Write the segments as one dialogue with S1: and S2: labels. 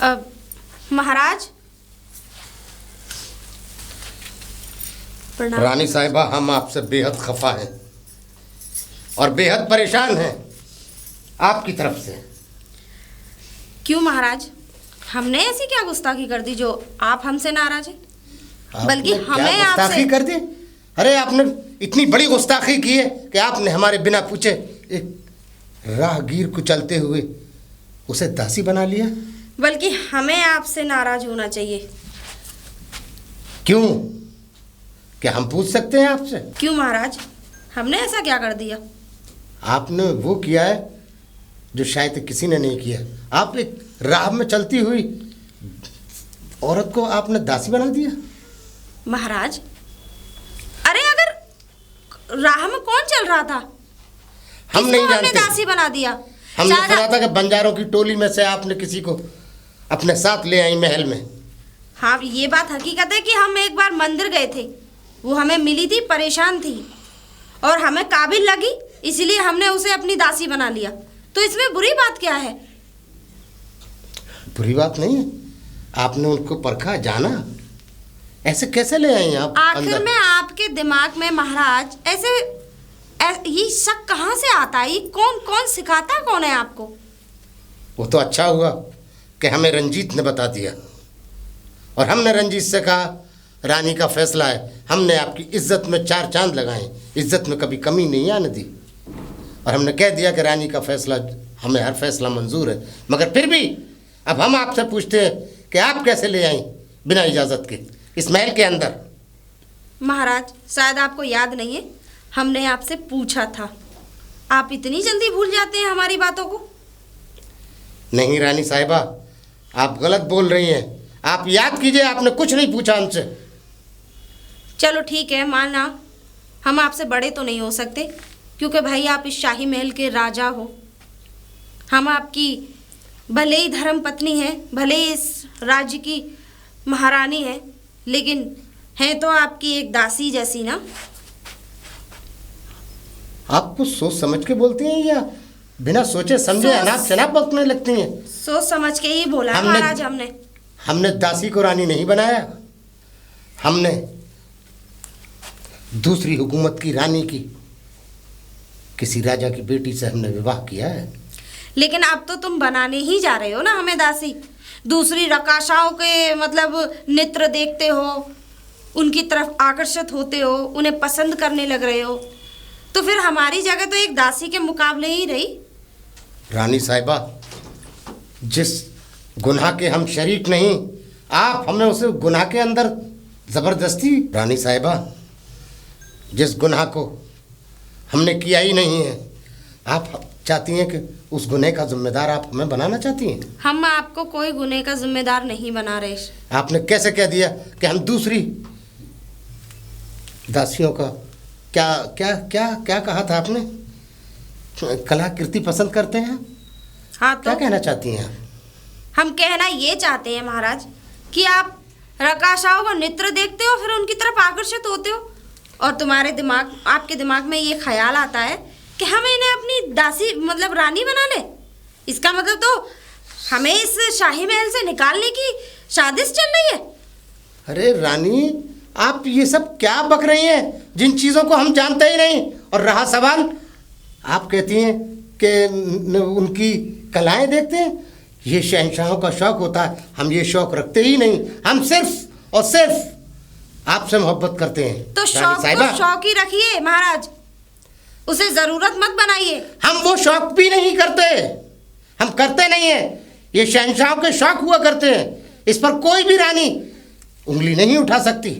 S1: महाराज प्रणाम।
S2: रानी साहिबा, हम आपसे बेहद खफा हैं और बेहद परेशान हैं आपकी तरफ से।
S1: क्यों महाराज, हमने ऐसी क्या गुस्ताखी कर दी जो आप हमसे नाराज हैं? बल्कि हमें
S2: गुस्ताखी कर दी? अरे आपने इतनी बड़ी गुस्ताखी की है कि आपने हमारे बिना पूछे एक राहगीर को चलते हुए उसे दासी बना लिया।
S1: बल्कि हमें आपसे नाराज होना चाहिए।
S2: क्यों? क्या हम पूछ सकते हैं आपसे?
S1: क्यों महाराज, हमने ऐसा क्या कर दिया?
S2: आपने वो किया है जो शायद किसी ने नहीं किया। आप एक राह में चलती हुई औरत को आपने दासी बना दिया।
S1: महाराज, अरे अगर राह में कौन चल रहा था,
S2: हम नहीं
S1: हमने
S2: जानते।
S1: दासी बना दिया।
S2: हमने सुना था कि बंजारों की टोली में से आपने किसी को अपने साथ ले आई महल में।
S1: हाँ, ये बात हकीकत है कि हम एक बार मंदिर गए थे, वो हमें मिली थी, परेशान थी और हमें काबिल लगी, इसलिए हमने उसे अपनी दासी बना लिया। तो इसमें बुरी बात क्या है?
S2: बुरी बात नहीं है, आपने उनको परखा, जाना। ऐसे कैसे ले आई आप
S1: आखिर में आपके दिमाग में महाराज ये शक कहाँ से आता है? ये कौन सिखाता कौन है आपको?
S2: वो तो अच्छा हुआ कि हमें रंजीत ने बता दिया और हमने रंजीत से कहा रानी का फैसला है। हमने आपकी इज्जत में 4 चांद लगाए, इज्जत में कभी कमी नहीं आने दी और हमने कह दिया कि रानी का फैसला, हमें हर फैसला मंजूर है। मगर फिर भी अब हम आपसे पूछते हैं कि आप कैसे ले आई बिना इजाज़त के इस महल के अंदर?
S1: महाराज, शायद आपको याद नहीं है, हमने आपसे पूछा था। आप इतनी जल्दी भूल जाते हैं हमारी बातों को?
S2: नहीं रानी साहिबा, आप गलत बोल रही हैं। आप याद कीजिए, आपने कुछ नहीं पूछा हमसे।
S1: चलो ठीक है, माना हम आपसे बड़े तो नहीं हो सकते, क्योंकि भाई आप इस शाही महल के राजा हो। हम आपकी भले ही धर्म पत्नी हैं, भले ही इस राज्य की महारानी हैं, लेकिन हैं तो आपकी एक दासी जैसी ना।
S2: आप कुछ सोच समझ के बोलती हैं या बिना सोचे समझे अनाप शनाप बकने लगती हैं?
S1: सोच समझ के ही बोला है महाराज। हमने
S2: दासी को रानी नहीं बनाया। हमने दूसरी हुकूमत की रानी की किसी राजा की बेटी से हमने विवाह किया है।
S1: लेकिन अब तो तुम बनाने ही जा रहे हो ना हमें दासी। दूसरी रकाशाओं के मतलब नेत्र देखते हो, उनकी तरफ आकर्षित होते हो, उन्हें पसंद करने लग रहे हो, तो फिर हमारी जगह तो एक दासी के मुकाबले ही रही।
S2: रानी साहिबा, जिस गुनाह के हम शरीक नहीं, आप हमें उसे गुनाह के अंदर जबरदस्ती। रानी साहिबा, जिस गुनाह को हमने किया ही नहीं है, आप चाहती हैं कि उस गुनाह का जिम्मेदार आप हमें बनाना चाहती हैं?
S1: हम आपको कोई गुनाह का जिम्मेदार नहीं बना रहे।
S2: आपने कैसे कह दिया कि हम दूसरी दासियों का क्या क्या क्या क्या कहा था आपने? कलाकृति पसंद करते हैं?
S1: हाँ, तो
S2: क्या कहना चाहती हैं आप?
S1: हम कहना ये चाहते हैं महाराज कि आप रकाशाओं का नेत्र देखते हो, फिर उनकी तरफ आकर्षित होते हो और आपके दिमाग में ये ख्याल आता है कि हम इन्हें अपनी दासी मतलब रानी बना ले। इसका मतलब तो हमें इस शाही महल से निकालने की साजिश चल रही है।
S2: अरे रानी, आप ये सब क्या बक रही हैं जिन चीज़ों को हम जानते ही नहीं? और रहा सवाल, आप कहती हैं कि उनकी कलाएं देखते हैं। ये शहंशाहों का शौक़ होता है, हम ये शौक़ रखते ही नहीं। हम सिर्फ और सिर्फ आपसे मोहब्बत करते हैं।
S1: तो शौक़ ही रखिए महाराज, उसे ज़रूरत मत बनाइए।
S2: हम वो शौक़ भी नहीं करते, हम करते नहीं हैं। ये शहंशाहों के शौक़ हुआ करते हैं, इस पर कोई भी रानी उंगली नहीं उठा सकती।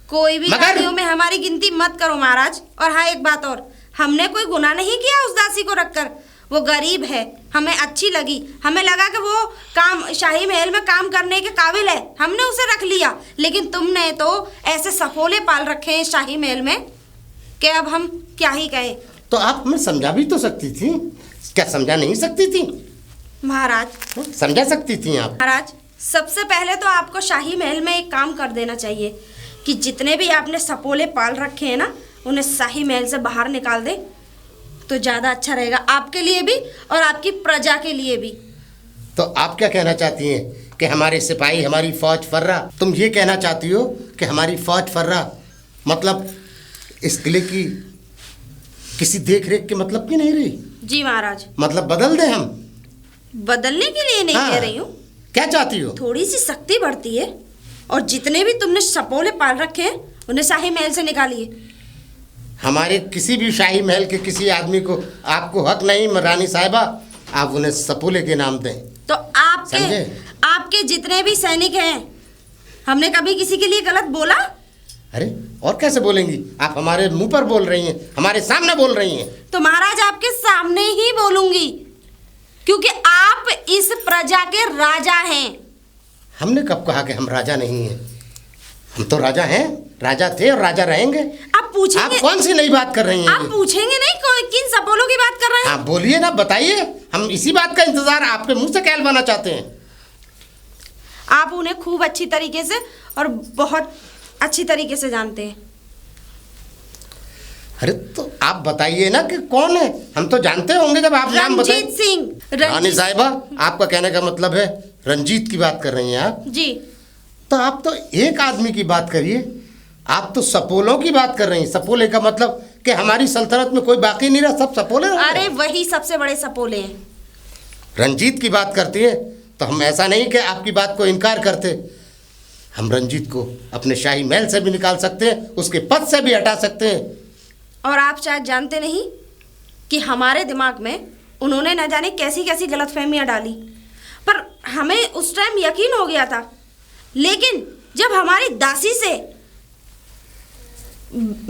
S1: कोई भी रानियों में हमारी गिनती मत करो महाराज। और हाँ, एक बात और, हमने कोई गुनाह नहीं किया उस दासी को रखकर। वो गरीब है, हमें अच्छी लगी, हमें लगा कि वो काम शाही महल में काम करने के काबिल है, हमने उसे रख लिया। लेकिन तुमने तो ऐसे सफोले पाल रखे हैं शाही महल में कि अब हम क्या ही कहें।
S2: तो आप हमें समझा भी तो सकती थी, क्या समझा नहीं सकती थी?
S1: महाराज
S2: समझा सकती थी आप।
S1: महाराज, सबसे पहले तो आपको शाही महल में एक काम कर देना चाहिए कि जितने भी आपने सपोले पाल रखे हैं ना, उन्हें शाही महल से बाहर निकाल दे तो ज़्यादा अच्छा रहेगा, आपके लिए भी और आपकी प्रजा के लिए भी।
S2: तो आप क्या कहना चाहती हैं कि हमारे सिपाही, हमारी फौज फर्रा। तुम ये कहना चाहती हो कि हमारी फौज फर्रा मतलब इस किले की किसी देख रेख के मतलब की नहीं रही?
S1: जी महाराज।
S2: मतलब बदल दें हम?
S1: बदलने के लिए नहीं कह रही हूँ।
S2: क्या चाहती हो?
S1: थोड़ी सी सख्ती बढ़ती है, और जितने भी तुमने सपोले पाल रखे हैं उन्हें शाही महल से निकालिए।
S2: हमारे किसी भी शाही महल के किसी आदमी को आपको हक नहीं रानी साहिबा, आप उन्हें सपोले के नाम दें।
S1: तो आपके जितने भी सैनिक हैं, हमने कभी किसी के लिए गलत बोला?
S2: अरे और कैसे बोलेंगी? आप हमारे मुंह पर बोल रही हैं, हमारे सामने बोल रही हैं।
S1: तो महाराज आपके सामने ही बोलूंगी, क्योंकि आप इस प्रजा के राजा हैं।
S2: हमने कब कहा कि हम राजा नहीं हैं? हम तो राजा हैं, राजा थे और राजा रहेंगे।
S1: आप पूछेंगे?
S2: आप कौन सी नई बात कर रही हैं?
S1: आप पूछेंगे नहीं किन सपोलों की बात कर रहे हैं?
S2: हाँ बोलिए ना, बताइए। हम इसी बात का इंतजार आपके मुंह से कहलवाना चाहते हैं।
S1: आप उन्हें खूब अच्छी तरीके से और बहुत अच्छी तरीके से जानते हैं।
S2: अरे तो आप बताइए ना कि कौन है। हम तो जानते होंगे जब आप नाम बताएं।
S1: रंजीत सिंह।
S2: रानी साहिबा, आपका कहने का मतलब है रंजीत की बात कर रही हैं आप?
S1: जी।
S2: तो आप तो एक आदमी की बात करिए, आप तो सपोलों की बात कर रही हैं। सपोले का मतलब कि हमारी सल्तनत में कोई बाकी नहीं रहा, सब सपोले रहे।
S1: अरे वही सबसे बड़े सपोले हैं।
S2: रंजीत की बात करती है तो हम ऐसा नहीं कि आपकी बात को इनकार करते। हम रंजीत को अपने शाही महल से भी निकाल सकते हैं, उसके पद से भी हटा सकते हैं।
S1: और आप शायद जानते नहीं कि हमारे दिमाग में उन्होंने न जाने कैसी कैसी गलतफहमियां डाली, पर हमें उस टाइम यकीन हो गया था। लेकिन जब हमारी दासी से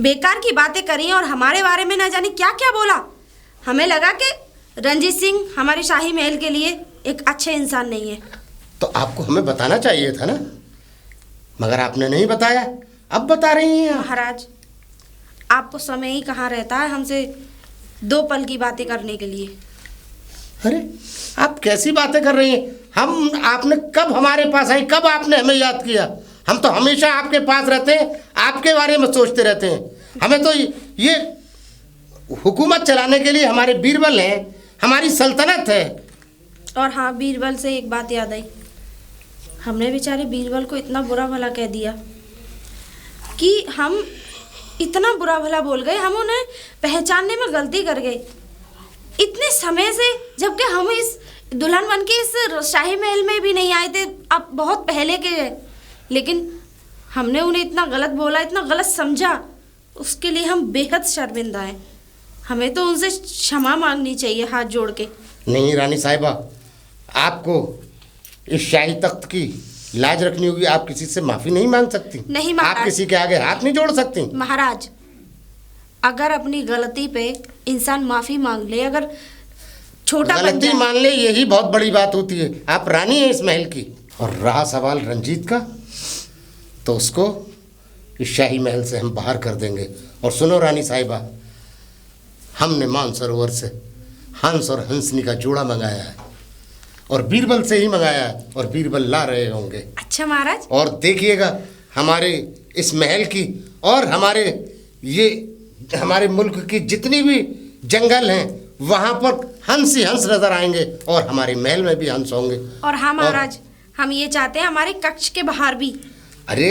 S1: बेकार की बातें करी और हमारे बारे में न जाने क्या क्या बोला, हमें लगा कि रंजीत सिंह हमारे शाही महल के लिए एक अच्छे इंसान नहीं है।
S2: तो आपको हमें बताना चाहिए था ना, मगर आपने नहीं बताया, अब बता रही हैं।
S1: महाराज, आपको समय ही कहाँ रहता है हमसे दो पल की बातें करने के लिए।
S2: अरे आप कैसी बातें कर रही हैं? हम आपने कब हमारे पास आई, कब आपने हमें याद किया? हम तो हमेशा आपके पास रहते हैं, आपके बारे में सोचते रहते हैं। हमें तो ये हुकूमत चलाने के लिए हमारे बीरबल हैं, हमारी सल्तनत है।
S1: और हाँ, बीरबल से एक बात याद आई। हमने बेचारे बीरबल को इतना बुरा भला कह दिया कि हम इतना बुरा भला बोल गए, हम उन्हें पहचानने में गलती कर गए इतने समय से, जबकि हम इस दुल्हन बन के इस शाही महल में भी नहीं आए थे, अब बहुत पहले के। लेकिन हमने उन्हें इतना गलत बोला, इतना गलत समझा, उसके लिए हम बेहद शर्मिंदा हैं। हमें तो उनसे क्षमा मांगनी चाहिए हाथ जोड़ के।
S2: नहीं रानी साहिबा, आपको इस शाही तख्त की लाज रखनी होगी। आप किसी से माफ़ी नहीं मांग सकती।
S1: नहीं महाराज,
S2: आप किसी के आगे हाथ नहीं जोड़ सकती।
S1: महाराज, अगर अपनी गलती पे इंसान माफ़ी मांग ले, अगर छोटा
S2: गलती मान ले, यही बहुत बड़ी बात होती है। आप रानी हैं इस महल की। और रहा सवाल रंजीत का, तो उसको इस शाही महल से हम बाहर कर देंगे। और सुनो रानी साहिबा, हमने मानसरोवर से हंस और हंसनी का जोड़ा मंगाया है, और बीरबल से ही मंगाया है, और बीरबल ला रहे होंगे।
S1: अच्छा महाराज।
S2: और देखिएगा हमारे इस महल की और हमारे मुल्क की जितनी भी जंगल हैं, वहाँ पर हंस ही हंस नजर आएंगे, और हमारे महल में भी हंस होंगे।
S1: और हाँ महाराज, हम ये चाहते हैं हमारे कक्ष के बाहर भी।
S2: अरे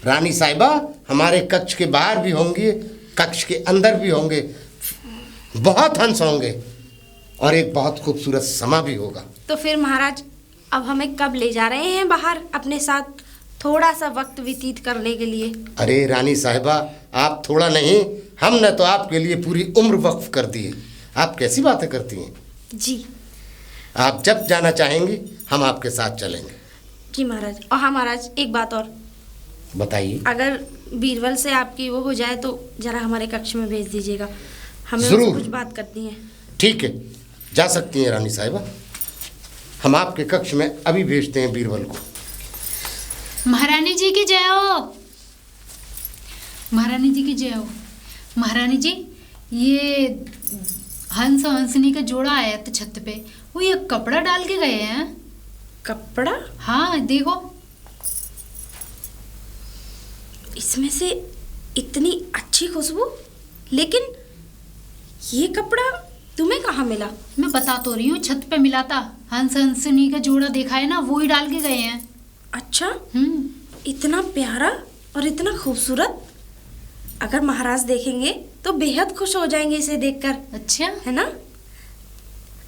S2: रानी साहिबा, हमारे कक्ष के बाहर भी होंगे, कक्ष के अंदर भी होंगे, बहुत हंस होंगे, और एक बहुत खूबसूरत समा भी होगा।
S1: तो फिर महाराज, अब हमें कब ले जा रहे हैं बाहर अपने साथ थोड़ा सा वक्त व्यतीत करने के लिए?
S2: अरे रानी साहिबा, आप थोड़ा नहीं, हमने तो आपके लिए पूरी उम्र वक्फ कर दी है। आप कैसी बातें करती हैं?
S1: जी।
S2: आप जब जाना चाहेंगी हम आपके साथ चलेंगे।
S1: जी महाराज। और हाँ महाराज, एक बात और
S2: बताइए।
S1: अगर बीरबल से आपकी वो हो जाए तो जरा हमारे कक्ष में भेज दीजिएगा, हमें
S2: जरूर।
S1: उनसे कुछ बात करनी है।
S2: ठीक है, जा सकती हैं रानी साहिबा। हम आपके कक्ष में अभी भेजते हैं बीरबल को।
S3: महारानी जी की जय हो। महारानी जी की जय हो। महारानी जी, ये हंस और हंसनी का जोड़ा आया था छत पे, वो ये कपड़ा डाल के गए हैं।
S1: कपड़ा?
S3: हाँ देखो,
S1: इसमें से इतनी अच्छी खुशबू, लेकिन ये कपड़ा तुम्हें कहाँ मिला?
S3: मैं बता तो रही हूँ, छत पे मिला था। हंस हंसनी का जोड़ा देखा है ना, वो ही डाल के गए हैं।
S1: अच्छा,
S3: हम्म।
S1: इतना प्यारा और इतना खूबसूरत, अगर महाराज देखेंगे तो बेहद खुश हो जाएंगे इसे देखकर,
S3: अच्छा,
S1: है ना।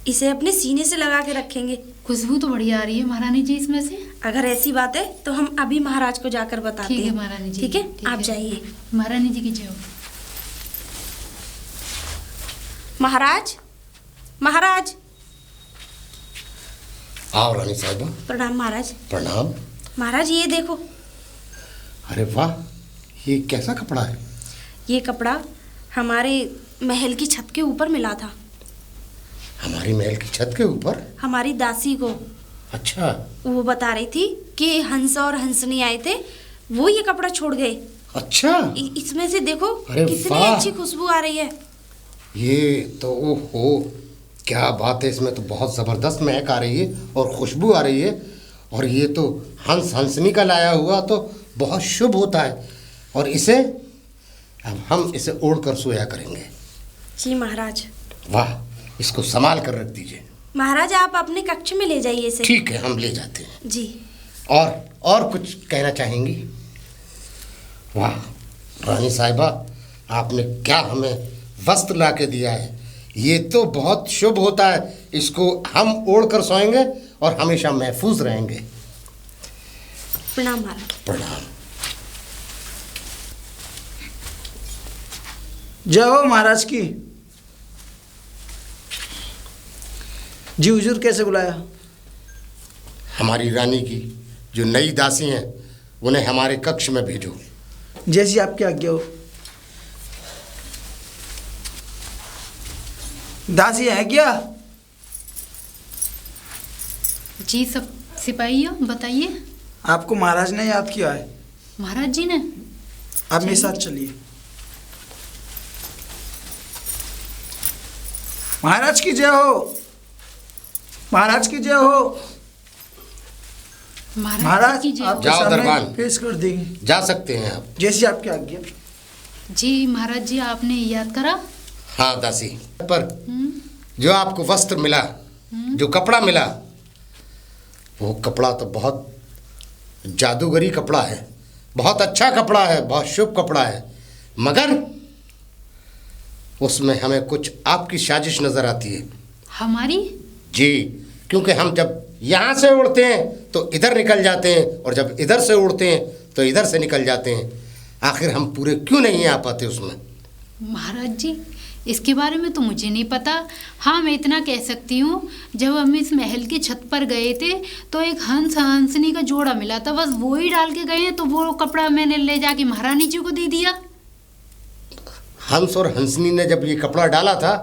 S1: इसे अपने सीने से लगा के रखेंगे।
S3: खुशबू तो बढ़िया आ रही है महारानी जी इसमें से।
S1: अगर ऐसी बात है तो हम अभी महाराज को जाकर बताते
S3: ठीक है
S1: हैं।
S3: महारानी जी,
S1: ठीक है, आप जाइए।
S3: महारानी जी की जय हो।
S1: महाराज, महाराज।
S2: आओ रानी साहिबा।
S1: प्रणाम महाराज।
S2: प्रणाम।
S1: महाराज ये देखो।
S2: अरे वाह, ये कैसा कपड़ा है?
S1: ये कपड़ा हमारे महल की छत के ऊपर मिला था।
S2: हमारी महल की छत के ऊपर?
S1: हमारी दासी को।
S2: अच्छा।
S1: वो बता रही थी कि हंस और हंसनी आए थे, वो ये कपड़ा छोड़ गए।
S2: अच्छा।
S1: इसमें से देखो
S2: अरे
S1: कितनी
S2: वाह,
S1: अच्छी खुशबू आ रही है।
S2: ये तो ओहो, क्या बात है, इसमें तो बहुत ज़बरदस्त महक आ रही है और खुशबू आ रही है। और ये तो हंस हंसनी का लाया हुआ तो बहुत शुभ होता है। और इसे अब हम इसे ओढ़ कर सोया करेंगे।
S1: जी महाराज।
S2: वाह, इसको संभाल कर रख दीजिए।
S1: महाराज आप अपने कक्ष में ले जाइए इसे।
S2: ठीक है, हम ले जाते हैं
S1: जी।
S2: और कुछ कहना चाहेंगी? वाह रानी साहिबा, आपने क्या हमें वस्त्र ला के दिया है, ये तो बहुत शुभ होता है। इसको हम ओढ़ कर सोएंगे और हमेशा महफूज रहेंगे।
S1: प्रणाम महाराज।
S2: प्रणाम।
S4: जय हो महाराज की। जी हुजूर, कैसे बुलाया?
S2: हमारी रानी की जो नई दासी हैं उन्हें हमारे कक्ष में भेजो।
S4: जैसी आपकी आज्ञा हो। दासी है क्या?
S3: जी सब सिपाही हो, बताइए।
S4: आपको महाराज ने याद किया है।
S3: महाराज जी ने?
S4: आप मेरे साथ चलिए। महाराज की जय हो। महाराज की जय हो। महाराज
S3: की जय हो।
S4: आपके
S2: जाओ
S4: सामने
S2: दरबान।
S4: पेश कर देंगे।
S2: जा सकते हैं आप।
S4: जैसी आपकी आज्ञा।
S3: जी महाराज जी, आपने याद करा।
S2: हाँ दासी, पर जो आपको वस्त्र मिला, जो कपड़ा मिला, वो कपड़ा तो बहुत जादूगरी कपड़ा है, बहुत अच्छा कपड़ा है, बहुत शुभ कपड़ा है। मगर उसमें हमें कुछ आपकी साजिश नजर आती है।
S3: हमारी?
S2: जी, क्योंकि हम जब यहाँ से उड़ते हैं तो इधर निकल जाते हैं और जब इधर से उड़ते हैं तो इधर से निकल जाते हैं। आखिर हम पूरे क्यों नहीं आ पाते उसमें?
S3: महाराज जी, इसके बारे में तो मुझे नहीं पता। हाँ, मैं इतना कह सकती हूँ, जब हम इस महल की छत पर गए थे तो एक हंस हंसनी का जोड़ा मिला था, बस वो ही डाल के गए हैं। तो वो कपड़ा मैंने ले जाके महारानी जी को दे दिया।
S2: हंस और हंसनी ने जब ये कपड़ा डाला था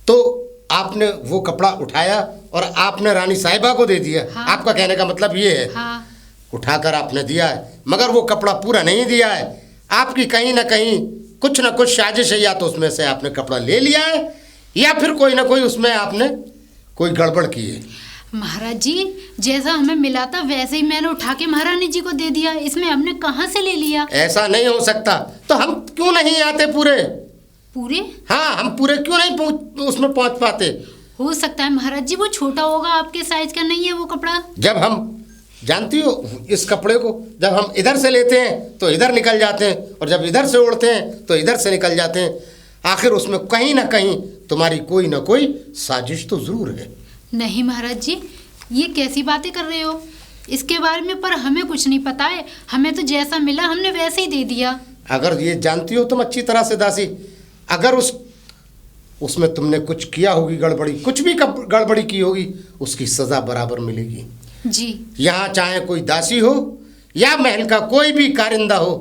S2: तो आपने वो कपड़ा उठाया और आपने रानी साहिबा को दे दिया।
S3: हाँ।
S2: आपका कहने का मतलब ये है?
S3: हाँ।
S2: उठाकर आपने दिया है, मगर वो कपड़ा पूरा नहीं दिया है। आपकी कहीं ना कहीं कुछ ना कुछ साजिश है, या तो उसमें से आपने कपड़ा ले लिया है या फिर कोई ना कोई उसमें आपने कोई गड़बड़ की है।
S3: महाराज जी, जैसा हमें मिला था वैसे ही मैंने उठा के महारानी जी को दे दिया। इसमें हमने कहाँ से ले लिया?
S2: ऐसा नहीं हो सकता। तो हम क्यों नहीं आते पूरे?
S3: पूरे?
S2: हाँ, हम पूरे क्यों नहीं उसमें पहुंच पाते?
S3: हो सकता है महाराज जी वो छोटा होगा, आपके साइज का नहीं है वो कपड़ा।
S2: जब हम, जानती हो, इस कपड़े को जब हम इधर से लेते हैं तो इधर निकल जाते हैं और जब इधर से उड़ते हैं तो इधर से निकल जाते हैं। आखिर उसमें कहीं ना कहीं तुम्हारी कोई ना कोई साजिश तो जरूर है।
S3: नहीं महाराज जी, ये कैसी बातें कर रहे हो? इसके बारे में पर हमें कुछ नहीं पता है। हमें तो जैसा मिला हमने वैसे ही दे दिया।
S2: अगर ये जानती हो तुम अच्छी तरह से दासी, अगर उसमें तुमने कुछ किया होगी गड़बड़ी, कुछ भी गड़बड़ी की होगी, उसकी सज़ा बराबर मिलेगी।
S3: जी।
S2: यहाँ चाहे कोई दासी हो या महल का कोई भी कारिंदा हो,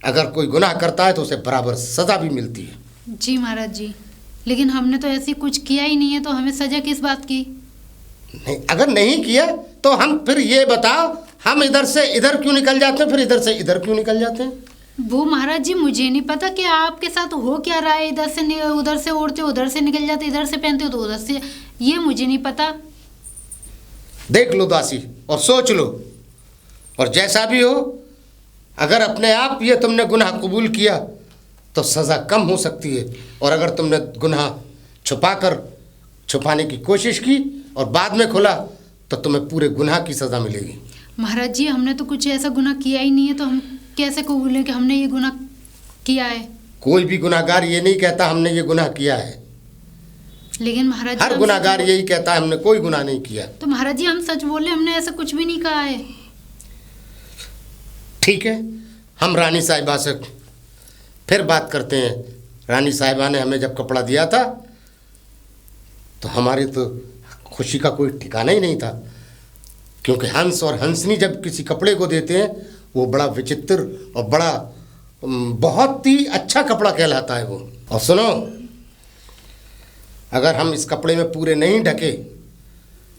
S2: अगर कोई गुनाह करता है तो उसे बराबर सज़ा भी मिलती है।
S3: जी महाराज जी, लेकिन हमने तो ऐसी कुछ किया ही नहीं है, तो हमें सजा किस बात की?
S2: नहीं, अगर नहीं किया तो हम फिर ये बताओ, हम इधर से इधर क्यों निकल जाते हैं, फिर इधर से इधर क्यों निकल जाते हैं?
S3: वो महाराज जी मुझे नहीं पता कि आपके साथ हो क्या रहा है। इधर से उधर से उड़ते, उधर से निकल जाते, इधर से पहनते हो तो उधर से, ये मुझे नहीं पता।
S2: देख लो दासी और सोच लो, और जैसा भी हो, अगर अपने आप ये तुमने गुनाह कबूल किया तो सज़ा कम हो सकती है, और अगर तुमने गुनाह छुपाने की कोशिश की और बाद में खुला तो तुम्हें पूरे गुनाह की सज़ा मिलेगी।
S3: महाराज जी, हमने तो कुछ ऐसा गुनाह किया ही नहीं है, तो हम कैसे कबूलें कि हमने ये गुनाह किया है?
S2: कोई भी गुनाहगार ये नहीं कहता हमने ये गुनाह किया है।
S3: लेकिन महाराज जी,
S2: हर गुनाहगार यही कहता है हमने कोई गुनाह नहीं किया।
S3: तो महाराज जी हम सच बोले, हमने ऐसा कुछ भी नहीं कहा है।
S2: ठीक है, हम रानी साहिबा से फिर बात करते हैं। रानी साहिबा ने हमें जब कपड़ा दिया था तो हमारी तो खुशी का कोई ठिकाना ही नहीं था, क्योंकि हंस और हंसनी जब किसी कपड़े को देते हैं वो बड़ा विचित्र और बड़ा बहुत ही अच्छा कपड़ा कहलाता है वो। और सुनो, अगर हम इस कपड़े में पूरे नहीं ढके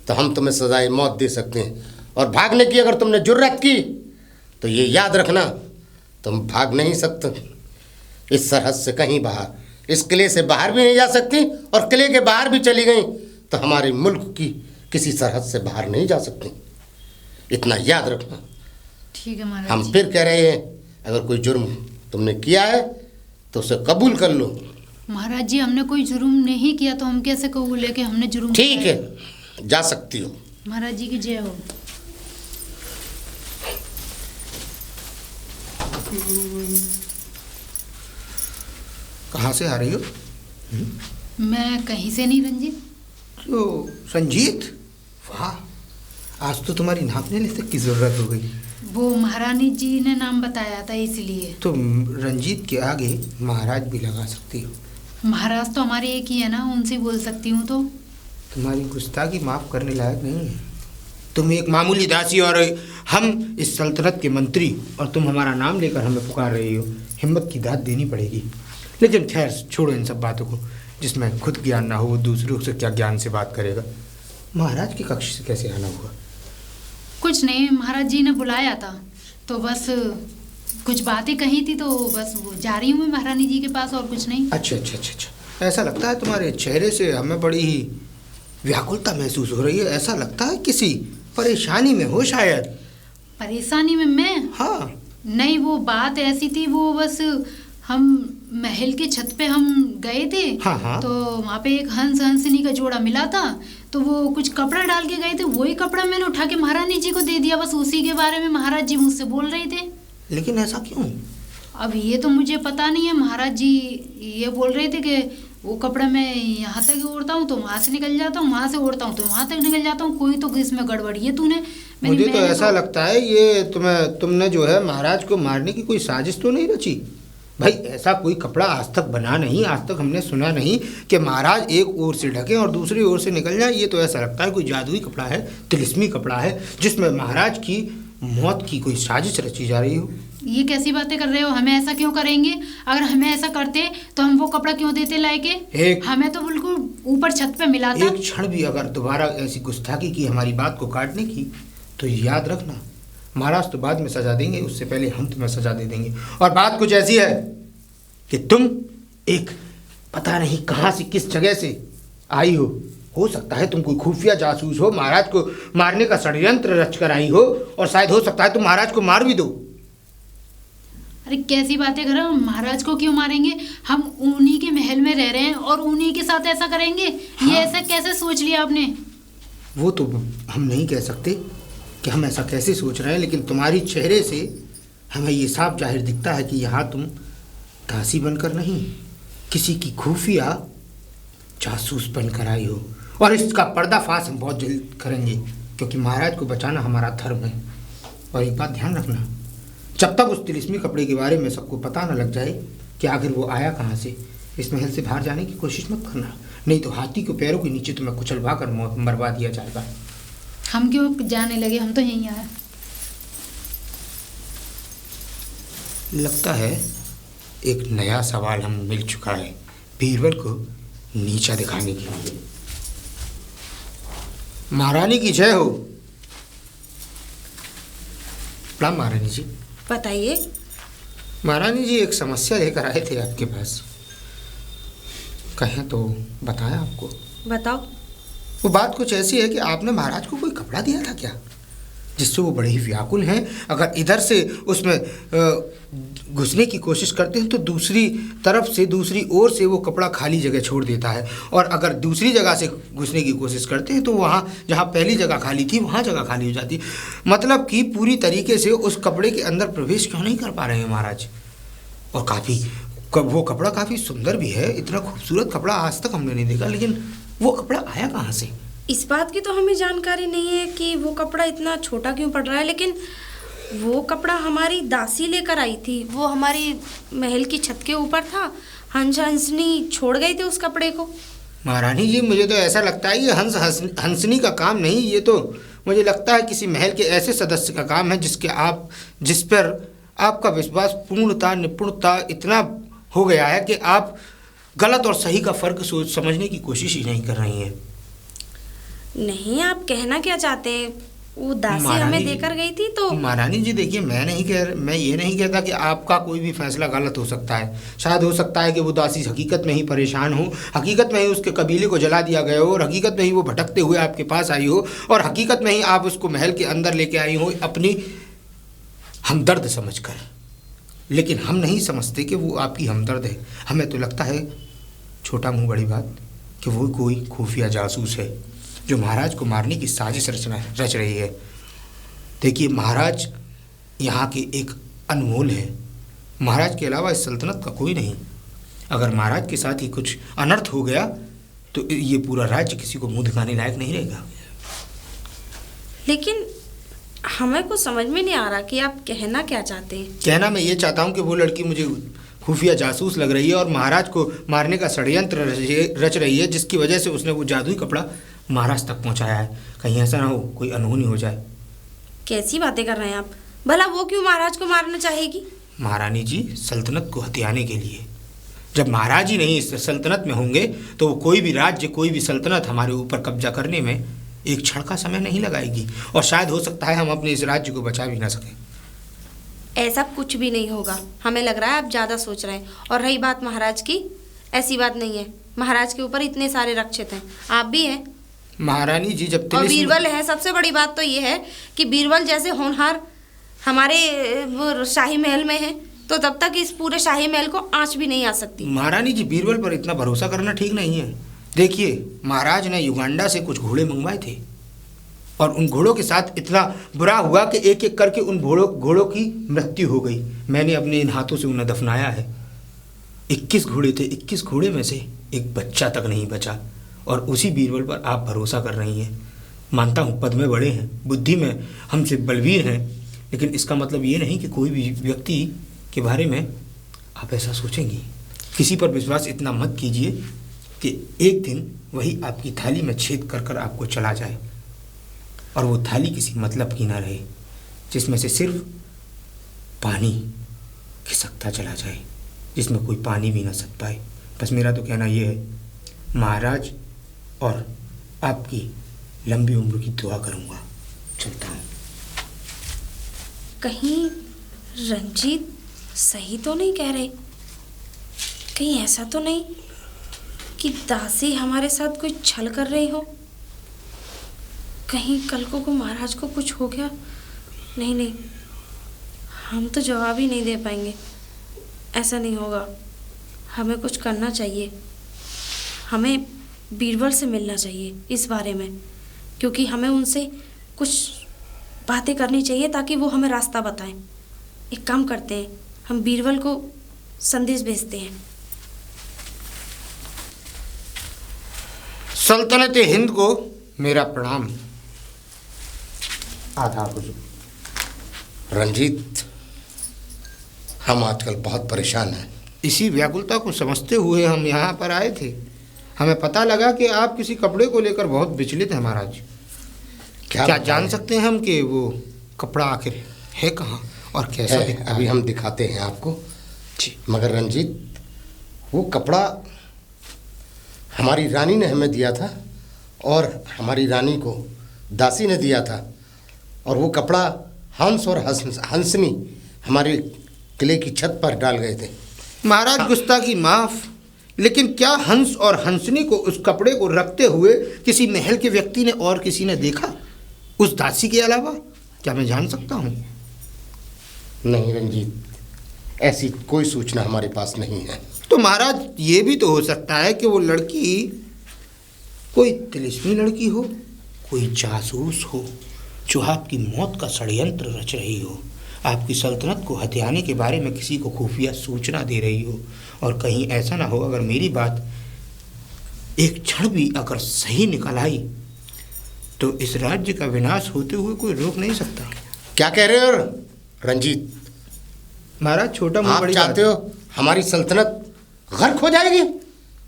S2: तो हम तुम्हें सजाए मौत दे सकते हैं, और भागने की अगर तुमने जुर्रत की तो ये याद रखना, तुम भाग नहीं सकते इस सरहद से कहीं बाहर। इस किले से बाहर भी नहीं जा सकती, और किले के बाहर भी चली गई तो हमारे मुल्क की किसी सरहद से बाहर नहीं जा सकती। इतना याद रखना।
S3: ठीक है महाराज
S2: हम
S3: जी।
S2: फिर कह रहे हैं, अगर कोई जुर्म तुमने किया है तो उसे कबूल कर लो।
S3: महाराज जी, हमने कोई जुर्म नहीं किया, तो हम कैसे कबूले कि हमने जुर्म
S2: ठीक
S3: किया
S2: है, जा सकती हो।
S3: महाराज जी की जय हो।
S4: कहाँ से आ रही हो?
S3: मैं कहीं से नहीं रंजीत।
S4: तो संजीत, वाह, आज तो तुम्हारी नापने लिस्ट की ज़रूरत हो गई।
S3: वो महारानी जी ने नाम बताया था इसलिए।
S4: तुम रंजीत के आगे महाराज भी लगा सकती हो।
S3: महाराज तो हमारे एक ही है ना, उनसे बोल सकती हूँ। तो
S4: तुम्हारी गुस्ताखी माफ़ करने लायक नहीं है। तुम एक मामूली दासी और हम इस सल्तनत के मंत्री, और तुम हमारा नाम लेकर हमें पुकार रही हो। हिम्मत की दाद देनी पड़ेगी। लेकिन खैर, छोड़ो इन सब बातों को। जिसमें खुद ज्ञान ना हो वो दूसरों से क्या ज्ञान से बात करेगा। महाराज के कक्ष से कैसे आना हुआ?
S3: कुछ नहीं, महाराज जी ने बुलाया था तो बस कुछ बातें कही थी, तो बस वो जा रही हूँ मैं महारानी जी के पास, और कुछ नहीं।
S4: अच्छा अच्छा अच्छा अच्छा, ऐसा लगता है तुम्हारे चेहरे से हमें बड़ी ही व्याकुलता महसूस हो रही है। ऐसा लगता है किसी परेशानी में हो शायद।
S3: परेशानी में मैं?
S4: हाँ।
S3: नहीं, वो बात ऐसी थी, वो बस हम महल के छत पे हम गए थे।
S4: हाँ हाँ।
S3: तो वहाँ पे एक हंस हंसनी का जोड़ा मिला था, तो वो कुछ कपड़ा डाल के गए थे, वही कपड़ा मैंने उठा के महारानी जी को दे दिया। बस उसी के बारे में महाराज जी मुझसे बोल रहे थे।
S4: लेकिन ऐसा क्यों?
S3: अब ये तो मुझे पता नहीं है। महाराज जी ये बोल रहे थे कि वो कपड़ा मैं यहाँ तक ओढ़ता हूँ तो वहाँ से निकल जाता हूँ, वहाँ से ओढ़ता हूँ तो वहाँ तक निकल जाता हूँ। कोई तो इसमें गड़बड़ी है तूने।
S4: मुझे तो ऐसा लगता है ये तुमने जो है महाराज को मारने की कोई साजिश तो नहीं रची। भाई, ऐसा कोई कपड़ा आज तक बना नहीं, आज तक हमने सुना नहीं कि महाराज एक ओर से ढके और दूसरी ओर से निकल जाए। ये तो ऐसा लगता है कोई जादुई कपड़ा है, तिलिस्मी कपड़ा है, जिसमें महाराज की मौत की कोई साजिश रची जा रही हो।
S3: ये कैसी बातें कर रहे हो? हमें ऐसा क्यों करेंगे? अगर हमें ऐसा करते तो हम वो कपड़ा क्यों देते लाके? हमें तो बिल्कुल ऊपर छत पे मिला था।
S4: एक क्षण भी अगर दोबारा ऐसी गुस्ताखी की हमारी बात को काटने की, तो याद रखना महाराज तो बाद में सजा देंगे, उससे पहले हम तुम्हें सजा दे देंगे। और बात कुछ ऐसी है कि तुम एक पता नहीं कहाँ से, किस जगह से आई हो सकता है तुम कोई खुफिया जासूस हो, महाराज को मारने का षड्यंत्र रच कर आई हो, और शायद हो सकता है तुम महाराज को मार भी दो।
S3: अरे कैसी बातें कर रहे हो? महाराज को क्यों मारेंगे? हम उन्हीं के महल में रह रहे हैं और उन्हीं के साथ ऐसा करेंगे?
S4: हाँ।
S3: ये ऐसा कैसे सोच लिया आपने?
S4: वो तो हम नहीं कह सकते कि हम ऐसा कैसे सोच रहे हैं, लेकिन तुम्हारी चेहरे से हमें ये साफ जाहिर दिखता है कि यहाँ तुम दासी बनकर नहीं, किसी की खुफिया जासूस बनकर आई हो। और इसका पर्दाफाश हम बहुत जल्द करेंगे, क्योंकि महाराज को बचाना हमारा धर्म है। और एक बात ध्यान रखना, जब तक उस तिलिस्मी कपड़े के बारे में सबको पता न लग जाए कि आखिर वो आया कहाँ से, इस महल से बाहर जाने की कोशिश मत करना, नहीं तो हाथी के पैरों के नीचे तुम्हें कुचलवा कर मरवा दिया जाएगा।
S3: हम क्यों जाने लगे? हम तो यहीं आए।
S4: लगता है एक नया सवाल हम मिल चुका है बीरबल को नीचा दिखाने के लिए। महारानी की जय हो। प्रणाम महारानी जी।
S1: बताइए।
S4: महारानी जी, एक समस्या लेकर आए थे आपके पास। कहें तो बताया आपको?
S1: बताओ।
S4: वो बात कुछ ऐसी है कि आपने महाराज को कोई कपड़ा दिया था क्या? जिससे वो बड़े ही व्याकुल हैं। अगर इधर से उसमें घुसने की कोशिश करते हैं तो दूसरी तरफ से, दूसरी ओर से वो कपड़ा खाली जगह छोड़ देता है, और अगर दूसरी जगह से घुसने की कोशिश करते हैं तो वहाँ जहाँ पहली जगह खाली थी वहाँ जगह खाली हो जाती है। मतलब कि पूरी तरीके से उस कपड़े के अंदर प्रवेश क्यों नहीं कर पा रहे हैं महाराज। और वो कपड़ा काफ़ी सुंदर भी है, इतना खूबसूरत कपड़ा आज तक हमने नहीं देखा, लेकिन वो कपड़ा आया कहाँ से?
S1: इस बात की तो हमें जानकारी नहीं है कि वो कपड़ा इतना छोटा क्यों पड़ रहा है, लेकिन वो कपड़ा हमारी दासी लेकर आई थी। वो हमारी महल की छत के ऊपर था, हंसनी छोड़ गई थी उस कपड़े को।
S4: महारानी जी, मुझे तो ऐसा लगता है ये हंसनी का काम नहीं, ये तो मुझे लगता है किसी महल के ऐसे सदस्य का काम है जिस पर आपका विश्वास पूर्णता, निपुणता इतना हो गया है कि आप गलत और सही का फर्क समझने की कोशिश ही नहीं कर रही हैं।
S1: नहीं, आप कहना क्या चाहते हैं? वो दासी हमें देकर गई थी तो।
S4: महारानी जी देखिए, मैं ये नहीं कहता कि आपका कोई भी फैसला गलत हो सकता है। शायद हो सकता है कि वो दासी हकीकत में ही परेशान हो, हकीकत में ही उसके कबीले को जला दिया गया हो, और हकीकत में ही वो भटकते हुए आपके पास आई हो, और हकीकत में ही आप उसको महल के अंदर लेके आई हो अपनी हमदर्द समझकर। लेकिन हम नहीं समझते कि वो आपकी हमदर्द है। हमें तो लगता है, छोटा मुँह बड़ी बात, कि वो कोई खुफिया जासूस है जो महाराज को मारने की साजिश रच रही है। देखिए, महाराज यहाँ के एक अनमोल है। महाराज के अलावा इस सल्तनत का कोई नहीं। अगर महाराज के साथ ही कुछ अनर्थ हो गया तो ये पूरा राज्य किसी को मुंह दिखाने लायक नहीं रहेगा।
S1: लेकिन हमें कुछ समझ में नहीं आ रहा कि आप कहना क्या चाहते हैं।
S4: कहना मैं ये चाहता हूँ कि वो लड़की मुझे खुफिया जासूस लग रही है और महाराज को मारने का षड्यंत्र रच रही है, जिसकी वजह से उसने वो जादुई कपड़ा महाराज तक पहुंचाया है। कहीं ऐसा ना हो कोई अनहोनी हो जाए।
S1: कैसी बातें कर रहे हैं आप? भला वो क्यों महाराज को मारना चाहेगी?
S4: महारानी जी, सल्तनत को हथियाने के लिए। जब महाराज ही नहीं इस सल्तनत में होंगे तो कोई भी राज्य, कोई भी सल्तनत हमारे ऊपर कब्जा करने में एक क्षण का समय नहीं लगाएगी, और शायद हो सकता है हम अपने इस राज्य को बचा भी ना सकें।
S1: ऐसा कुछ भी नहीं होगा। हमें लग रहा है आप ज़्यादा सोच रहे हैं। और रही बात महाराज की, ऐसी बात नहीं है। महाराज के ऊपर इतने सारे रक्षित हैं, आप भी हैं।
S4: महारानी जी, जब
S1: और बीरबल है। सबसे बड़ी बात तो ये है कि बीरबल जैसे होनहार हमारे वो शाही महल में है, तो तब तक इस पूरे शाही महल को आंच भी नहीं आ सकती।
S4: महारानी जी, बीरबल पर इतना भरोसा करना ठीक नहीं है। देखिए, महाराज ने युगांडा से कुछ घोड़े मंगवाए थे, और उन घोड़ों के साथ इतना बुरा हुआ कि एक एक करके उन घोड़ों की मृत्यु हो गई। मैंने अपने इन हाथों से उन्हें दफनाया है। 21 घोड़े थे, 21 घोड़े में से एक बच्चा तक नहीं बचा, और उसी बीरबल पर आप भरोसा कर रही हैं। मानता हूँ पद में बड़े हैं, बुद्धि में हमसे बलवीर हैं, लेकिन इसका मतलब ये नहीं कि कोई भी व्यक्ति के बारे में आप ऐसा सोचेंगी। किसी पर विश्वास इतना मत कीजिए कि एक दिन वही आपकी थाली में छेद कर कर आपको चला जाए, और वो थाली किसी मतलब की ना रहे, जिसमें से सिर्फ पानी खिसकता चला जाए, जिसमें कोई पानी भी ना सक पाए। बस मेरा तो कहना ये है, महाराज और आपकी लंबी उम्र की दुआ करूँगा। चलता हूँ।
S1: कहीं रंजीत सही तो नहीं कह रहे? कहीं ऐसा तो नहीं कि दासी हमारे साथ कोई छल कर रही हो? कहीं कल को महाराज को कुछ हो गया? नहीं, हम तो जवाब ही नहीं दे पाएंगे। ऐसा नहीं होगा। हमें कुछ करना चाहिए। हमें बीरबल से मिलना चाहिए इस बारे में, क्योंकि हमें उनसे कुछ बातें करनी चाहिए ताकि वो हमें रास्ता बताएं। एक काम करते हैं, हम बीरबल को संदेश भेजते हैं।
S4: सल्तनत हिंद को मेरा प्रणाम। आदाब।
S2: रंजीत, हम आजकल बहुत परेशान हैं।
S4: इसी व्याकुलता को समझते हुए हम यहाँ पर आए थे। हमें पता लगा कि आप किसी कपड़े को लेकर बहुत विचलित हैं महाराज। क्या जान सकते हैं हम कि वो कपड़ा आखिर है कहाँ और कैसा है?
S2: अभी हम दिखाते हैं आपको जी। मगर रंजीत, वो कपड़ा हमारी रानी ने हमें दिया था, और हमारी रानी को दासी ने दिया था, और वो कपड़ा हंस और हंसनी हमारे किले की छत पर डाल गए थे।
S4: महाराज, गुस्ताखी माफ, लेकिन क्या हंस और हंसनी को उस कपड़े को रखते हुए किसी महल के व्यक्ति ने और किसी ने देखा उस दासी के अलावा? क्या मैं जान सकता हूँ?
S2: नहीं रंजीत, ऐसी कोई सूचना हमारे पास नहीं है।
S4: तो महाराज ये भी तो हो सकता है कि वो लड़की कोई तिलिस्मी लड़की हो, कोई जासूस हो जो आपकी मौत का षड्यंत्र रच रही हो, आपकी सल्तनत को हथियाने के बारे में किसी को खुफिया सूचना दे रही हो। और कहीं ऐसा ना हो, अगर मेरी बात एक क्षण भी अगर सही निकल आई तो इस राज्य का विनाश होते हुए कोई रोक नहीं सकता।
S2: क्या कह रहे हो रंजीत?
S4: महाराज छोटा मुंह
S2: आप
S4: बड़ी
S2: चाहते
S4: बात।
S2: हो हमारी सल्तनत गर्क हो जाएगी?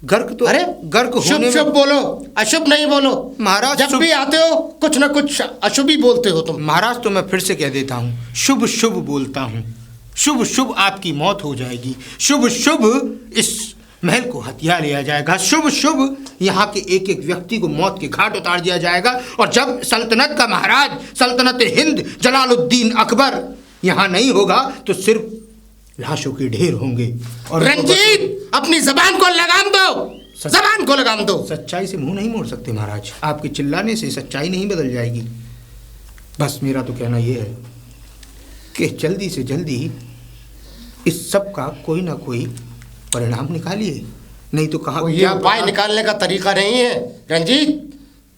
S4: गर्क तो
S2: अरे
S4: गर्क
S2: शुभ
S4: होने
S2: शुभ
S4: में
S2: बोलो, अशुभ नहीं बोलो।
S4: महाराज
S2: जब भी आते हो कुछ ना कुछ अशुभ ही बोलते हो तुम।
S4: महाराज तो मैं फिर से कह देता हूँ, शुभ शुभ बोलता हूँ। शुभ शुभ आपकी मौत हो जाएगी, शुभ शुभ इस महल को हथिया लिया जाएगा, शुभ शुभ यहाँ के एक एक व्यक्ति को मौत के घाट उतार दिया जाएगा। और जब सल्तनत का महाराज, सल्तनत हिंद जलालुद्दीन अकबर यहाँ नहीं होगा तो सिर्फ लाशों के ढेर होंगे। और
S2: रंजीत, अपनी जबान को लगाम दो, जबान को लगाम दो।
S4: सच्चाई से मुंह नहीं मोड़ सकते महाराज, आपके चिल्लाने से सच्चाई नहीं बदल जाएगी। बस मेरा तो कहना यह है कि जल्दी से जल्दी इस सब का कोई ना कोई परिणाम निकालिए, नहीं तो कहाँ
S2: ये उपाय निकालने का तरीका नहीं है रंजीत।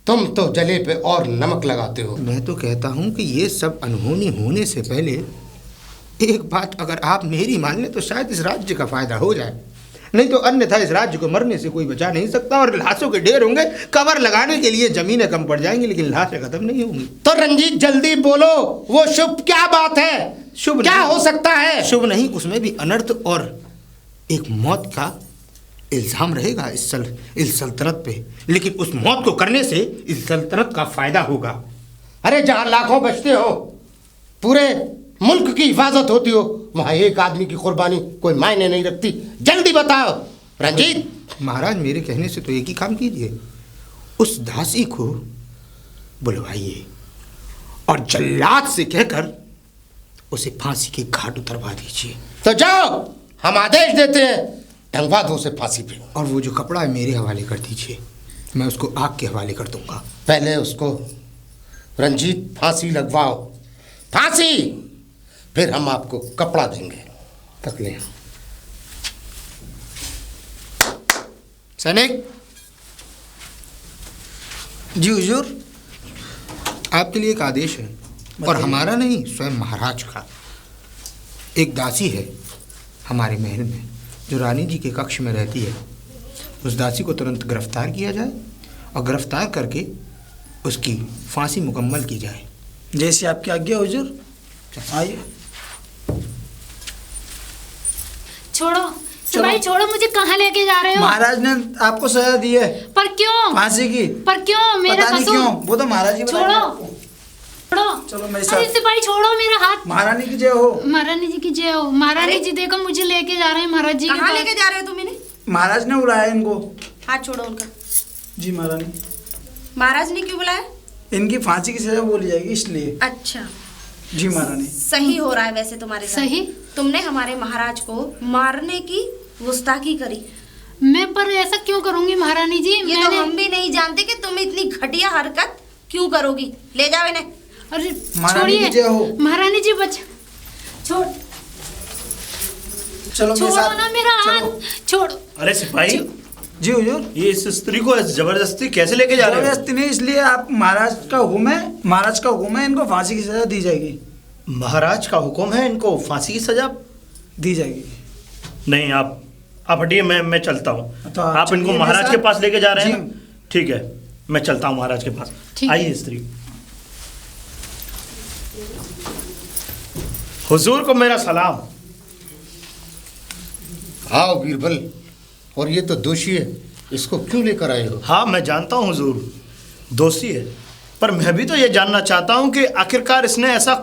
S2: तुम तो जले पे और नमक लगाते हो।
S4: मैं तो कहता हूँ कि ये सब अनहोनी होने से पहले एक बात अगर आप मेरी मान लें तो शायद इस राज्य का फायदा हो जाए, नहीं तो अन्यथा इस राज्य को मरने से कोई बचा नहीं सकता। और लाशों के ढेर होंगे, कवर लगाने के लिए जमीनें कम पड़ जाएंगी लेकिन लाशें खत्म नहीं होंगी।
S2: तो रंजीत जल्दी बोलो, वो शुभ क्या बात है?
S4: शुभ
S2: क्या
S4: नहीं
S2: हो सकता है?
S4: शुभ नहीं, उसमें भी अनर्थ और एक मौत का इल्जाम रहेगा इस सल्तनत पे, लेकिन उस मौत को करने से इस सल्तनत का फायदा होगा।
S2: अरे जहाँ लाखों बचते हो, पूरे मुल्क की हिफाजत होती हो, वहाँ एक आदमी की कुर्बानी कोई मायने नहीं रखती। जल्दी बताओ रंजीत।
S4: महाराज मेरे कहने से तो एक ही काम कीजिए, उस दासी को बुलवाइए और जल्लाद से कहकर उसे फांसी के घाट उतरवा दीजिए।
S2: तो जाओ, हम आदेश देते हैं, टंगवा दो उसे फांसी पे।
S4: और वो जो कपड़ा है मेरे हवाले कर दीजिए, मैं उसको आग के हवाले कर दूंगा।
S2: पहले उसको रंजीत फांसी लगवाओ, फांसी, फिर हम आपको कपड़ा देंगे।
S4: तक ले सैनिक। जी हुजूर, आपके लिए एक आदेश है, और हमारा नहीं, स्वयं महाराज का। एक दासी है हमारे महल में जो रानी जी के कक्ष में रहती है, उस दासी को तुरंत गिरफ्तार किया जाए और गिरफ्तार करके उसकी फांसी मुकम्मल की जाए।
S5: जैसी आपकी आज्ञा हुजूर। आइए।
S3: छोड़ो सिपाही, छोड़ो, मुझे कहाँ लेके जा रहे हो?
S5: महाराज ने आपको सजा दी है
S3: पर क्यों?
S5: फांसी की।
S3: पर क्यों? मेरा
S5: पता नहीं
S3: कसूर?
S5: क्यों, वो तो महाराज जी
S3: छोड़ो, छोड़ो।
S5: चलो मेरे
S3: अरे
S5: साथ।
S3: सिपाही छोड़ो मेरा हाथ।
S5: महारानी की जय हो।
S3: महारानी जी की जय हो। महारानी जी देखो मुझे लेके जा रहे हैं महाराज जी के
S1: कहाँ
S3: पास।
S1: लेके जा रहे हो तुम इन्हें?
S5: महाराज ने बुलाया इनको।
S1: हाथ छोड़ो उनका।
S5: जी महारानी।
S1: महाराज ने क्यों बुलाया?
S5: इनकी फांसी की सजा बोली जाएगी इसलिए।
S1: अच्छा,
S5: जी महारानी।
S1: सही हो रहा है वैसे तुम्हारे साथ।
S3: सही?
S1: तुमने हमारे महाराज को मारने की गुस्ताखी करी।
S3: मैं पर ऐसा क्यों करूंगी महारानी जी?
S1: ये तो हम भी नहीं जानते कि तुम इतनी घटिया हरकत क्यों करोगी। ले जाओ इन्हें।
S3: अरे
S5: महारानी की जय हो।
S3: छोड़िए महारानी जी, बच छोड़,
S5: चलो मेरे
S3: छोड़ो
S5: साथ।
S3: ना मेरा
S5: चलो।
S3: हाथ, छोड़ो।
S6: अरे सिपाही,
S5: जी हुजूर।
S6: ये इस स्त्री को जबरदस्ती कैसे लेके जा रहे हो?
S5: जबरदस्ती नहीं, इसलिए आप महाराज का हुक्म है, महाराज का हुक्म है, इनको फांसी की सजा दी जाएगी।
S6: महाराज का हुक्म है, इनको फांसी की सजा
S5: दी जाएगी।
S6: नहीं। आप हटिए, मैं चलता हूँ।
S5: तो
S6: आप इनको
S5: चलिए
S6: महाराज
S5: मेरे
S6: के पास लेके जा रहे हैं
S5: जी।
S6: ना? ठीक है, मैं चलता हूँ महाराज के पास।
S3: ठीक है।
S6: आइए स्त्री। हुजूर को मेरा सलाम।
S2: आओ बीरबल, और ये तो दोषी है, इसको क्यों लेकर आए हो?
S6: हाँ मैं जानता हूँ हुजूर दोषी है, पर मैं भी तो ये जानना चाहता हूँ कि आखिरकार इसने ऐसा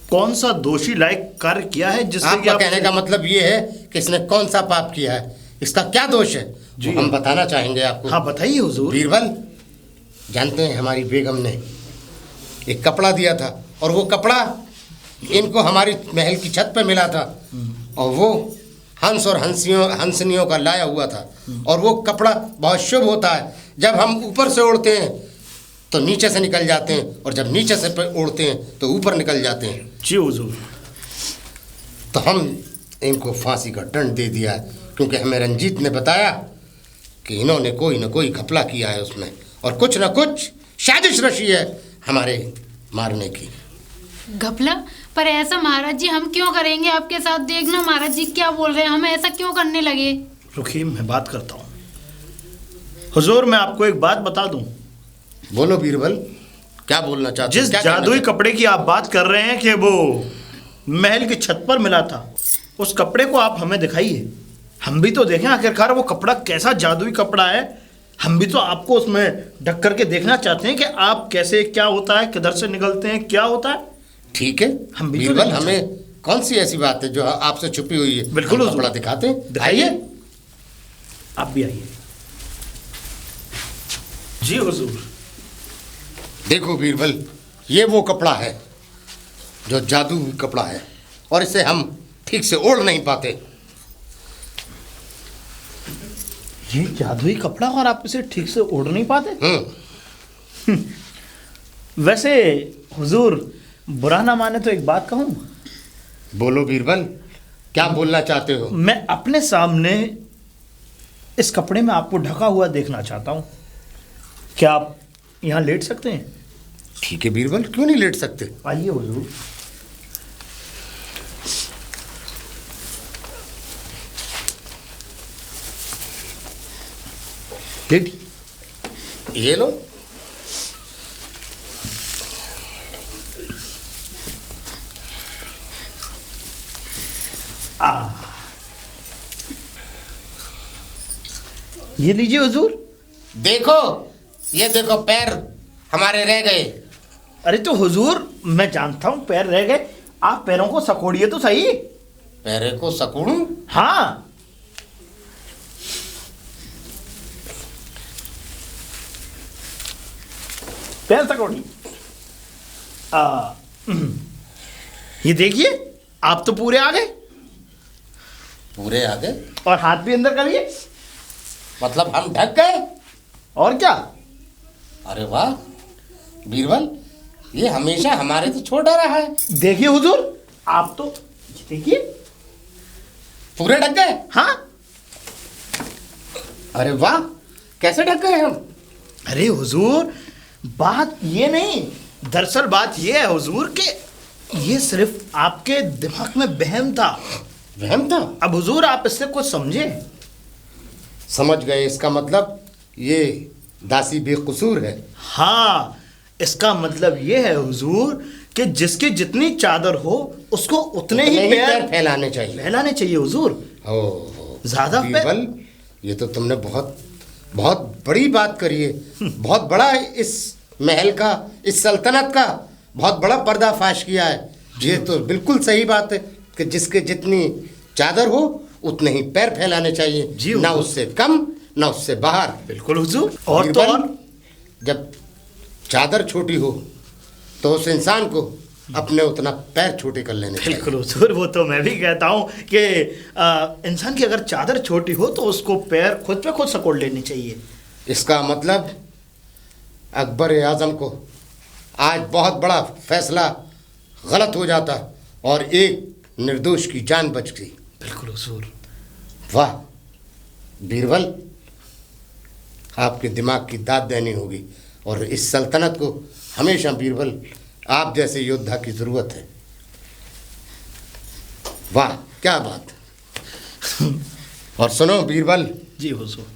S6: कौन सा दोषी लायक कार्य किया है जिससे कि
S2: आपका कहने का मतलब ये है कि इसने कौन सा पाप किया है, इसका क्या दोष है?
S6: जी
S2: हम बताना चाहेंगे आपको।
S6: हाँ बताइए हुजूर।
S2: बीरबल, जानते हैं हमारी बेगम ने एक कपड़ा दिया था, और वो कपड़ा इनको हमारी महल की छत पे मिला था, और वो हंस और हंसनियों का लाया हुआ था, और वो कपड़ा बहुत शुभ होता है। जब हम ऊपर से उड़ते हैं तो नीचे से निकल जाते हैं, और जब नीचे से उड़ते हैं तो ऊपर निकल जाते हैं।
S6: जी हुजूर।
S2: तो हम इनको फांसी का दंड दे दिया है, क्योंकि हमें रंजीत ने बताया कि इन्होंने कोई ना कोई घपला किया है उसमें, और कुछ ना कुछ साजिश रची है हमारे मारने की।
S3: घपला? पर ऐसा महाराज जी हम क्यों करेंगे आपके साथ? देखना महाराज जी क्या बोल रहे हैं, हम ऐसा क्यों करने लगे?
S6: रुकिए, मैं बात करता हूँ। हुजूर, मैं आपको एक बात बता दूं।
S2: बोलो बीरबल, क्या बोलना चाहते हो?
S6: जिस
S2: क्या
S6: जादुई कपड़े की आप बात कर रहे हैं कि वो महल की छत पर मिला था, उस कपड़े को आप हमें दिखाइए, हम भी तो देखें आखिरकार वो कपड़ा कैसा जादुई कपड़ा है। हम भी तो आपको उसमें ढक करके देखना चाहते हैं कि आप कैसे, क्या होता है, किधर से निकलते हैं, क्या होता है।
S2: ठीक है
S6: हम भी तो
S2: बीरबल,
S6: देखना
S2: हमें कौन सी ऐसी बात है जो आपसे छुपी हुई है?
S6: बिल्कुल
S2: हम
S6: हुजूर।
S2: कपड़ा दिखाते हैं,
S6: दिखाइए।
S2: आइए।
S6: आप भी आइए। जी हुजूर।
S2: देखो बीरबल, ये वो कपड़ा है जो जादू कपड़ा है, और इसे हम ठीक से ओढ़ नहीं पाते।
S6: ये जादुई कपड़ा और आप इसे ठीक से ओढ़ नहीं पाते? वैसे हुजूर, बुरा ना माने तो एक बात कहूं?
S2: बोलो बीरबल, क्या बोलना चाहते हो?
S6: मैं अपने सामने इस कपड़े में आपको ढका हुआ देखना चाहता हूं। क्या आप यहाँ लेट सकते हैं?
S2: ठीक है बीरबल, क्यों नहीं लेट सकते?
S6: आइए हुजूर। लेट।
S2: ये लो।
S6: ये लीजिए हुजूर।
S2: देखो, ये देखो, पैर हमारे रह गए।
S6: अरे तो हुजूर, मैं जानता हूं पैर रह गए, आप पैरों को सकोड़िए तो सही।
S2: पैरे को सकूड़ूं?
S6: हाँ। पैर सकोड़िए। ये देखिए, आप तो पूरे आ गए।
S2: पूरे आ गए?
S6: और हाथ भी अंदर करिए।
S2: मतलब हम ढक गए?
S6: और क्या?
S2: अरे वाह बीरबल, ये हमेशा हमारे से छोटा रहा है।
S6: देखिए हुजूर, आप तो देखिए
S2: पूरे ढक गए।
S6: हाँ।
S2: अरे वाह, कैसे ढक गए हम?
S6: अरे हुजूर, बात ये नहीं, दरअसल बात ये है हुजूर कि ये सिर्फ आपके दिमाग में वहम था।
S2: वहम था?
S6: अब हुजूर आप इससे कुछ समझे।
S2: समझ गए। इसका मतलब ये दासी बेकसूर है।
S6: हाँ, इसका मतलब ये है हुजूर कि जिसकी जितनी चादर हो उसको उतने ही पैर
S2: फैलाने चाहिए।
S6: फैलाने चाहिए हुजूर। ज्यादा पैर।
S2: बीरबल, ये तो तुमने बहुत बहुत बड़ी बात करी है। बहुत बड़ा इस महल का, इस सल्तनत का बहुत बड़ा पर्दाफाश किया है। ये तो बिल्कुल सही बात है कि जिसके जितनी चादर हो उतने ही पैर फैलाने चाहिए, ना उससे कम ना उससे बाहर।
S6: बिल्कुल हुजूर। और तो और,
S2: जब चादर छोटी हो तो उस इंसान को अपने उतना पैर छोटे कर लेने चाहिए।
S6: बिल्कुल हुजूर, वो तो मैं भी कहता हूँ कि इंसान की अगर चादर छोटी हो तो उसको पैर खुद पे खुद सकोड़ लेने चाहिए।
S2: इसका मतलब अकबर आजम को आज बहुत बड़ा फैसला गलत हो जाता और एक निर्दोष की जान बच गई।
S6: बिल्कुल हुजूर।
S2: वाह बीरबल, आपके दिमाग की दाद देनी होगी, और इस सल्तनत को हमेशा बीरबल आप जैसे योद्धा की जरूरत है। वाह क्या बात। और सुनो बीरबल
S6: जी हुजूर,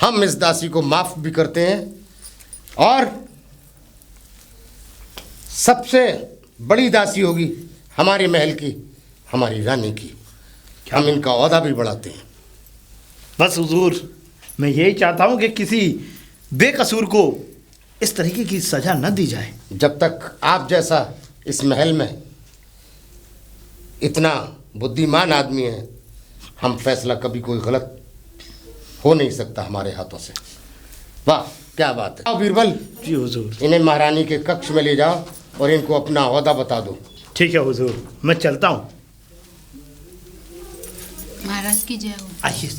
S2: हम इस दासी को माफ भी करते हैं, और सबसे बड़ी दासी होगी हमारे महल की, हमारी रानी की। हम इनका ओहदा भी बढ़ाते हैं।
S6: बस हुजूर, मैं यही चाहता हूँ कि किसी बेकसूर को इस तरीके की सजा न दी जाए।
S2: जब तक आप जैसा इस महल में इतना बुद्धिमान आदमी है, हम फैसला कभी कोई गलत हो नहीं सकता हमारे हाथों से। वाह क्या बात है। आओ बीरबल,
S6: जी हुजूर।
S2: इन्हें महारानी के कक्ष में ले जाओ और इनको अपना ओहदा बता दो।
S6: ठीक है हुजूर, मैं चलता हूँ।
S3: महाराज की जय हो।
S6: आइए।